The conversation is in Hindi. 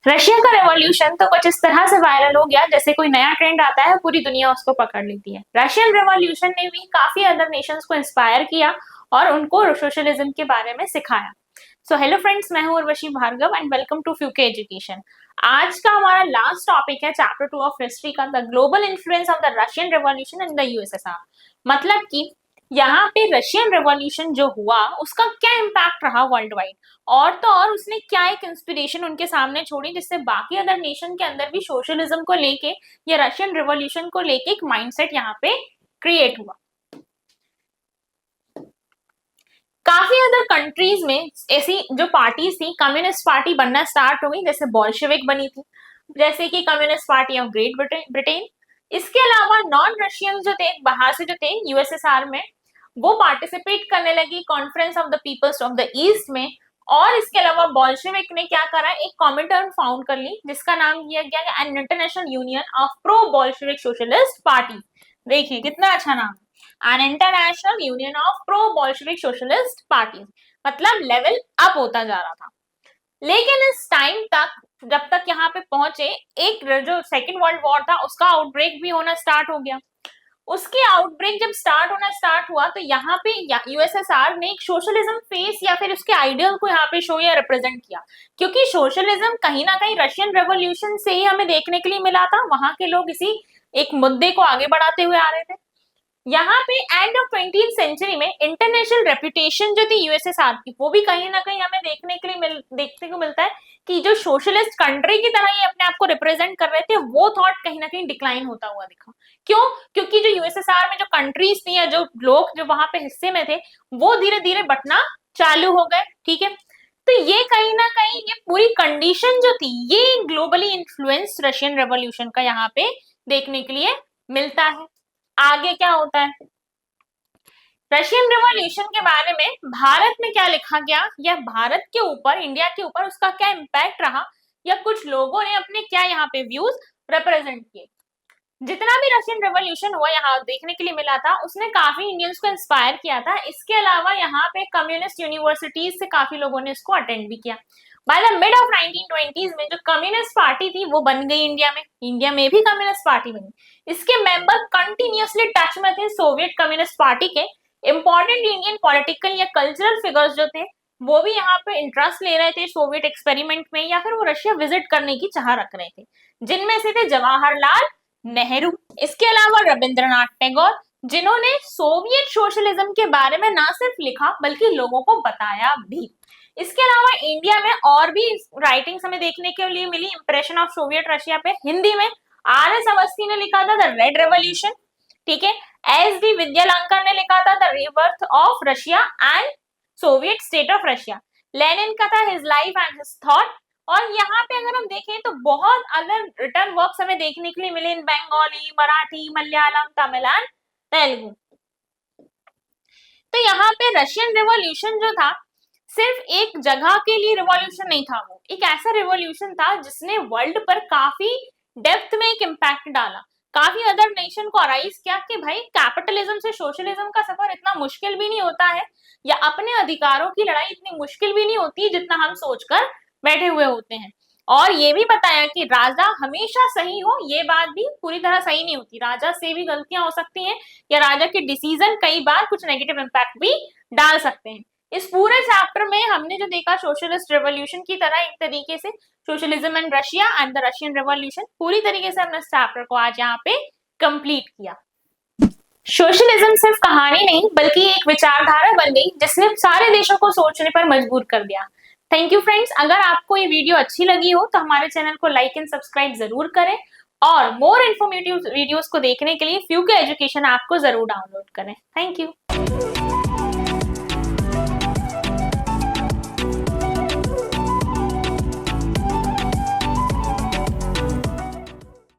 रशिया का रेवोल्यूशन तो कुछ इस तरह से वायरल हो गया जैसे कोई नया ट्रेंड आता है, पूरी दुनिया उसको पकड़ लेती है। रशियन रेवोल्यूशन ने भी काफी अदर नेशंस को इंस्पायर किया और उनको सोशलिज्म के बारे में सिखाया। सो हेलो फ्रेंड्स, मैं हूं Urvashi Bhargav and welcome to Fuke education. आज का हमारा लास्ट टॉपिक है चैप्टर 2 ऑफ हिस्ट्री का, the global influence of the Russian revolution in the USSR. मतलब कि यहाँ पे रशियन रेवोल्यूशन जो हुआ उसका क्या इम्पैक्ट रहा वर्ल्ड वाइड, और तो और उसने क्या एक इंस्पिरेशन उनके सामने छोड़ी जिससे बाकी अदर नेशन के अंदर भी सोशलिज्म को लेके या रशियन रेवोल्यूशन को लेके एक माइंडसेट यहाँ पे क्रिएट हुआ। काफी अदर कंट्रीज में ऐसी जो पार्टीज थी, कम्युनिस्ट पार्टी बनना स्टार्ट हो गई, जैसे बॉल्शेविक बनी थी, जैसे कि communist party of great Britain. इसके अलावा नॉन रशियन जो थे, बाहर से जो थे यूएसएसआर में, वो पार्टिसिपेट करने लगी conference of the peoples of the East में। और इसके अलावा बॉल्शेविक ने क्या करा, एक कॉमिटर्न फाउंड कर ली जिसका नाम दिया गया an international union of pro Bolshevik socialist party. देखिए कितना अच्छा नाम, an international union of pro Bolshevik socialist party. मतलब लेवल अप होता जा रहा था। लेकिन इस टाइम तक, जब तक यहाँ पे पहुंचे, एक जो सेकेंड वर्ल्ड वॉर था उसका आउटब्रेक भी होना स्टार्ट हो गया। उसके आउटब्रेक जब स्टार्ट हुआ तो यहाँ पे यूएसएसआर ने एक सोशलिज्म फेस या फिर उसके आइडियल को यहाँ पे शो या रिप्रेजेंट किया, क्योंकि सोशलिज्म कहीं ना कहीं रशियन रेवोल्यूशन से ही हमें देखने के लिए मिला था। वहां के लोग इसी एक मुद्दे को आगे बढ़ाते हुए आ रहे थे। यहाँ पे एंड ऑफ 20th सेंचुरी में इंटरनेशनल रेपुटेशन जो थी यूएसएसआर की, वो भी कहीं ना कहीं हमें देखने को मिलता है कि जो सोशलिस्ट कंट्री की तरह ये अपने आप को रिप्रेजेंट कर रहे थे, वो थॉट कहीं ना कहीं डिक्लाइन होता हुआ दिखा। क्यों? क्योंकि जो यूएसएसआर में जो कंट्रीज थी या जो लोग जो वहां पे हिस्से में थे, वो धीरे धीरे बंटना चालू हो गए। ठीक है, तो ये कहीं ना कहीं ये पूरी कंडीशन जो थी, ये ग्लोबली इन्फ्लुएंस रशियन रेवोल्यूशन का यहाँ पे देखने के लिए मिलता है। आगे क्या होता है, रशियन रेवोल्यूशन के बारे में भारत में क्या लिखा गया, या भारत के ऊपर, इंडिया के ऊपर उसका क्या इम्पैक्ट रहा, या कुछ लोगों ने अपने क्या यहाँ पे व्यूज रिप्रेजेंट किए। जितना भी रशियन रेवोल्यूशन हुआ यहाँ देखने के लिए मिला था, उसने काफी इंडियंस को इंस्पायर किया था। इसके अलावा यहाँ पे कम्युनिस्ट यूनिवर्सिटीज से काफी लोगों ने इसको अटेंड भी किया। By the mid of 1920s में जो कम्युनिस्ट पार्टी थी वो बन गई इंडिया में भी कम्युनिस्ट पार्टी बनी। इसके मेंबर कंटिन्यूअसली टच में थे सोवियत कम्युनिस्ट पार्टी के। इंपॉर्टेंट इंडियन पॉलिटिकल या कल्चरल फिगर्स जो थे, वो भी यहाँ पे इंटरेस्ट ले रहे थे सोवियत एक्सपेरिमेंट में, या फिर वो रशिया विजिट करने की चाह रख रहे थे। जिनमें से थे जवाहरलाल नेहरू, इसके अलावा रविंद्रनाथ टैगोर, जिन्होंने सोवियत सोशलिज्म के बारे में ना सिर्फ लिखा बल्कि लोगों को बताया भी। इसके अलावा इंडिया में और भी राइटिंग्स हमें देखने के लिए मिली इंप्रेशन ऑफ सोवियत रशिया पे। हिंदी में आर.एस. अवस्थी ने लिखा था द रेड रेवोल्यूशन। ठीक है, एस.डी. विद्यालंकर ने लिखा था the rebirth of Russia and Soviet state of Russia. Lenin का था his life and his thought. और यहाँ पे अगर हम देखें तो बहुत अलग रिटर्न वर्क्स हमें देखने के लिए मिले इन बंगाली, मराठी, मलयालम, तमिल एंड तेलुगु। तो यहाँ पे रशियन रेवोल्यूशन जो था, सिर्फ एक जगह के लिए रिवॉल्यूशन नहीं था, वो एक ऐसा रिवॉल्यूशन था जिसने वर्ल्ड पर काफी डेप्थ में एक इम्पैक्ट डाला, काफी अदर नेशन को अराइज किया कि भाई कैपिटलिज्म से सोशलिज्म का सफर इतना मुश्किल भी नहीं होता है, या अपने अधिकारों की लड़ाई इतनी मुश्किल भी नहीं होती जितना हम सोचकर बैठे हुए होते हैं। और ये भी बताया कि राजा हमेशा सही हो, ये बात भी पूरी तरह सही नहीं होती, राजा से भी गलतियां हो सकती हैं, या राजा के डिसीजन कई बार कुछ नेगेटिव इम्पैक्ट भी डाल सकते हैं। इस पूरे चैप्टर में हमने जो देखा, सोशलिस्ट रेवोल्यूशन की तरह एक तरीके से socialism and Russia and the Russian revolution, पूरी तरीके से हमने इस चैप्टर को आज यहाँ पे कंप्लीट किया। सोशलिज्म सिर्फ कहानी नहीं बल्कि एक विचारधारा बन गई जिसने सारे देशों को सोचने पर मजबूर कर दिया। थैंक यू फ्रेंड्स, अगर आपको ये वीडियो अच्छी लगी हो तो हमारे चैनल को लाइक एंड सब्सक्राइब जरूर करें, और मोर इन्फॉर्मेटिव वीडियोस को देखने के लिए फ्यूके एजुकेशन ऐप को जरूर डाउनलोड करें। Thank you.